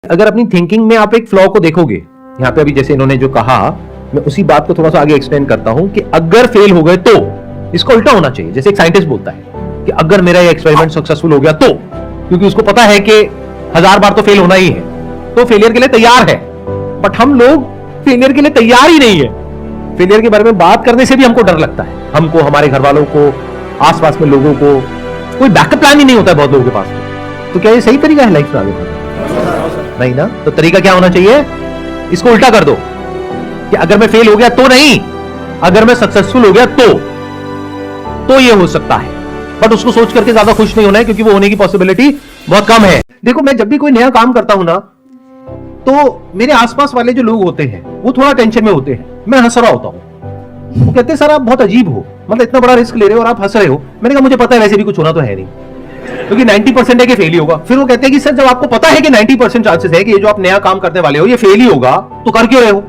अगर अपनी थिंकिंग में आप एक फ्लॉ को देखोगे, यहाँ पे अभी जैसे इन्होंने जो कहा, मैं उसी बात को थोड़ा सा आगे एक्सटेंड करता हूं कि अगर फेल हो गए तो इसको उल्टा होना चाहिए। जैसे एक साइंटिस्ट बोलता है कि अगर मेरा ये एक्सपेरिमेंट सक्सेसफुल हो गया तो, क्योंकि उसको पता है कि 1000 बार तो फेल होना ही है, तो फेलियर के लिए तैयार है। बट हम लोग फेलियर के लिए तैयार ही नहीं है। फेलियर के बारे में बात करने से भी हमको डर लगता है, हमको, हमारे घर वालों को, आसपास में लोगों को। कोई बैकअप प्लान ही नहीं होता है बहुत लोगों के पास। तो क्या ये सही तरीका है लाइफ में आगे बढ़ने? नहीं ना। तो तरीका क्या होना चाहिए? इसको उल्टा कर दो कि अगर मैं फेल हो गया तो नहीं, अगर मैं सक्सेसफुल हो गया तो ये हो सकता है। बट उसको सोच करके ज्यादा खुश नहीं होना है, क्योंकि वो होने की पॉसिबिलिटी बहुत कम है। देखो, मैं जब भी कोई नया काम करता हूं ना, तो मेरे आसपास वाले जो लोग होते हैं वो थोड़ा टेंशन में होते हैं। मैं हंस रहा होता हूं, वो कहते हैं सर आप बहुत अजीब हो, मतलब इतना बड़ा रिस्क ले रहे हो और आप हंस रहे हो। मैंने कहा मुझे पता है वैसे भी कुछ होना तो है नहीं, क्योंकि 90% है कि फेल ही होगा। फिर वो कहते हैं कि सर जब आपको पता है कि 90% चांसेस है कि ये जो आप नया काम करने वाले हो ये फेल ही होगा, तो कर क्यों रहे हो?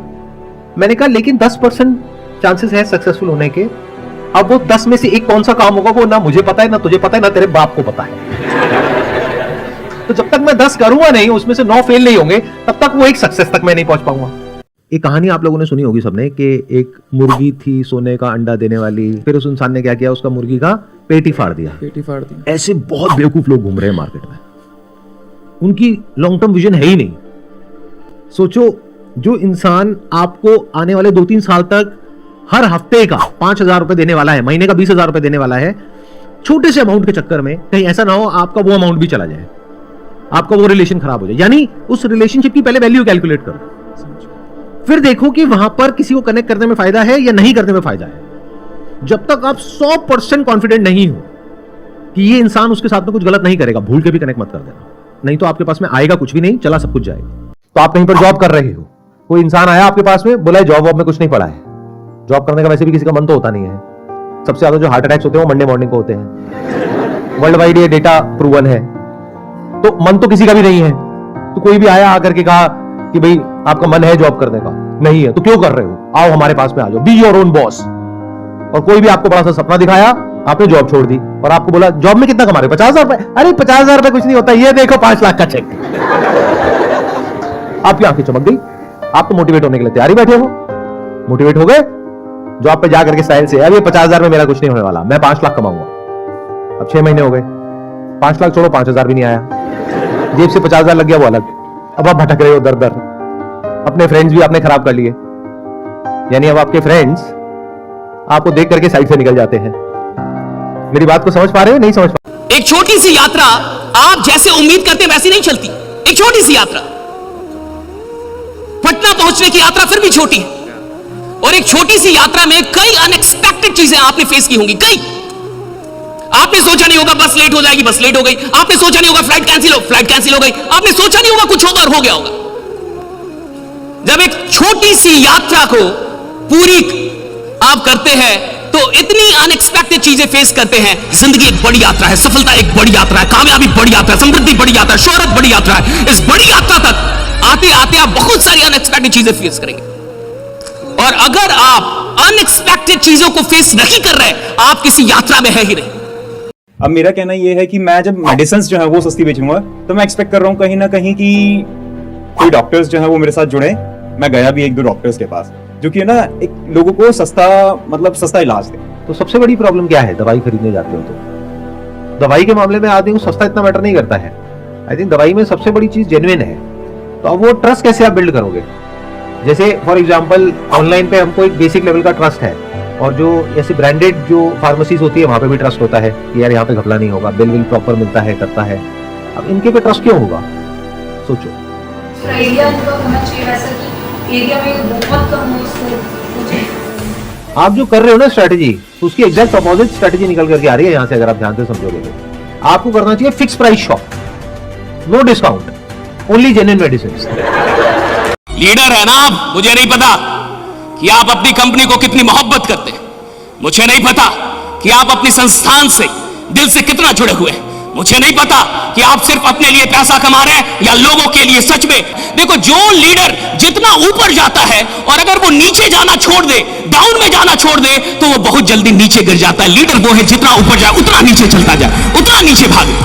मैंने कहा लेकिन 10% चांसेस है सक्सेसफुल होने के। अब वो 10 में से एक कौन सा काम होगा वो ना मुझे पता है, ना तुझे पता है, ना तेरे बाप को पता है। तो जब तक मैं 10 करूंगा नहीं, उसमें से 9 फेल नहीं होंगे, तब तक वो एक सक्सेस तक मैं नहीं पहुंच पाऊंगा। एक कहानी आप लोगों ने सुनी होगी सबने कि एक मुर्गी थी सोने का अंडा देने वाली, फिर उस इंसान ने क्या किया, उसका मुर्गी का पेट ही फाड़ दिया। ऐसे बहुत बेवकूफ लोग घूम रहे हैं मार्केट में, उनकी लॉन्ग टर्म विजन है ही नहीं। सोचो, जो इंसान आपको आने वाले 2-3 साल तक हर हफ्ते का 5,000 रुपए देने वाला है, महीने का 20,000 रुपए देने वाला है, छोटे से अमाउंट के चक्कर में कहीं ऐसा ना हो आपका वो अमाउंट भी चला जाए, आपका वो रिलेशन खराब हो जाए। यानी उस रिलेशनशिप की पहले वैल्यू कैलकुलेट करो, फिर देखो कि वहां पर किसी को कनेक्ट करने में फायदा है या नहीं करने में फायदा है। जब तक आप 100% कॉन्फिडेंट नहीं हो कि ये इंसान उसके साथ में कुछ गलत नहीं करेगा, भूल के भी कनेक्ट मत कर देना, नहीं तो आपके पास में आएगा कुछ भी नहीं, चला सब कुछ जाएगा। तो आप कहीं पर जॉब कर रहे हो, कोई इंसान आया आपके पास में, बोला जॉब वॉब में कुछ नहीं पड़ा है। जॉब करने का वैसे भी किसी का मन तो होता नहीं है। सबसे ज्यादा जो हार्ट अटैक्स होते हैं वो मंडे मॉर्निंग को होते हैं, वर्ल्ड वाइड ये डेटा प्रूवन है। तो मन तो किसी का भी नहीं है। तो कोई भी आया आकर के कहा कि भाई आपका मन है जॉब करने का, नहीं है तो क्यों कर रहे हो, आओ हमारे पास में आ जाओ, बी योर ओन बॉस। और कोई भी आपको बड़ा सा सपना दिखाया, आपने जॉब छोड़ दी और आपको बोला जॉब में कितना कमा रहे हो, 50,000 रुपए। अरे 50,000 रुपए कुछ नहीं होता, ये देखो 5 लाख का चेक। आपकी आंखें चमक गई, आप तो मोटिवेट होने के लिए तैयारी बैठे हो। मोटिवेट हो गए, जॉब पे जाकर के स्टाइल से, अब ये 50,000 में मेरा कुछ नहीं होने वाला, मैं 5 लाख कमाऊंगा। अब 6 महीने हो गए, 5 लाख छोड़ो, 5,000 भी नहीं आया, जेब से 50,000 लग गया वो अलग। अब आप भटक रहे हो दर दर, अपने फ्रेंड्स भी आपने खराब कर लिए। यानी अब आपके फ्रेंड्स आपको देख करके साइड से निकल जाते हैं। मेरी बात को समझ पा रहे हो, नहीं समझ पा रहे? एक छोटी सी यात्रा आप जैसे उम्मीद करते वैसी नहीं चलती। एक छोटी सी यात्रा, पटना पहुंचने की यात्रा फिर भी छोटी है, और एक छोटी सी यात्रा में कई अनएक्सपेक्टेड चीजें आपने फेस की होंगी। कई आपने सोचा नहीं होगा बस लेट हो जाएगी, बस लेट हो गई। आपने सोचा नहीं होगा फ्लाइट कैंसिल हो गई। आपने सोचा नहीं होगा कुछ होगा और हो गया होगा। जब एक छोटी सी यात्रा को पूरी आप करते हैं तो इतनी अनएक्सपेक्टेड चीजें फेस करते हैं। जिंदगी एक बड़ी यात्रा है, सफलता एक बड़ी यात्रा है, कामयाबी बड़ी यात्रा है, समृद्धि बड़ी यात्रा है, शोहरत बड़ी यात्रा है। इस बड़ी यात्रा तक आते आते आप बहुत सारी अनएक्सपेक्टेड चीजें फेस करेंगे। और अगर आप अनएक्सपेक्टेड चीजों को फेस नहीं कर रहे, आप किसी यात्रा में है ही नहीं। अब मेरा कहना यह है कि मैं जब मेडिसिन जो है वो सस्ती बेचूंगा, तो मैं एक्सपेक्ट कर रहा हूँ कहीं ना कहीं कि कोई डॉक्टर्स जो है वो मेरे साथ जुड़े। मैं गया भी 1-2 डॉक्टर्स के पास, जो कि ना एक लोगों को सस्ता इलाज दे। तो सबसे बड़ी प्रॉब्लम क्या है? दवाई खरीदने जाते हो तो दवाई के मामले में आदमी को सस्ता इतना मैटर नहीं करता है। आई थिंक दवाई में सबसे बड़ी चीज जेन्युइन है। तो अब वो ट्रस्ट कैसे आप बिल्ड करोगे? जैसे फॉर एग्जांपल ऑनलाइन पे हमको एक बेसिक लेवल का ट्रस्ट है, और जो ऐसे ब्रांडेड जो फार्मेसीज होती है वहां पे भी ट्रस्ट होता है कि यार यहाँ पे घपला नहीं होगा, बिल प्रॉपर मिलता है, करता है। अब इनके पे ट्रस्ट क्यों होगा? सोचो। एरिया होना चाहिए वैसा कि एरिया में बहुत कम आप जो कर रहे हो ना स्ट्रेटेजी, उसकी एग्जैक्ट अपोजिट स्ट्रेटेजी निकल करके आ रही है यहाँ से। अगर आप ध्यान से समझोगे तो आपको करना चाहिए fix price shop, no discount, only genuine medicine. Leader है ना आप, मुझे नहीं पता कि आप अपनी कंपनी को कितनी मोहब्बत करते हैं। मुझे नहीं पता कि आप अपनी संस्थान से दिल से कितना जुड़े हुए हैं। मुझे नहीं पता कि आप सिर्फ अपने लिए पैसा कमा रहे हैं या लोगों के लिए। सच में देखो, जो लीडर जितना ऊपर जाता है और अगर वो नीचे जाना छोड़ दे, डाउन में जाना छोड़ दे, तो वो बहुत जल्दी नीचे गिर जाता है। लीडर वो है जितना ऊपर जाए उतना नीचे चलता जाए, उतना नीचे भागे।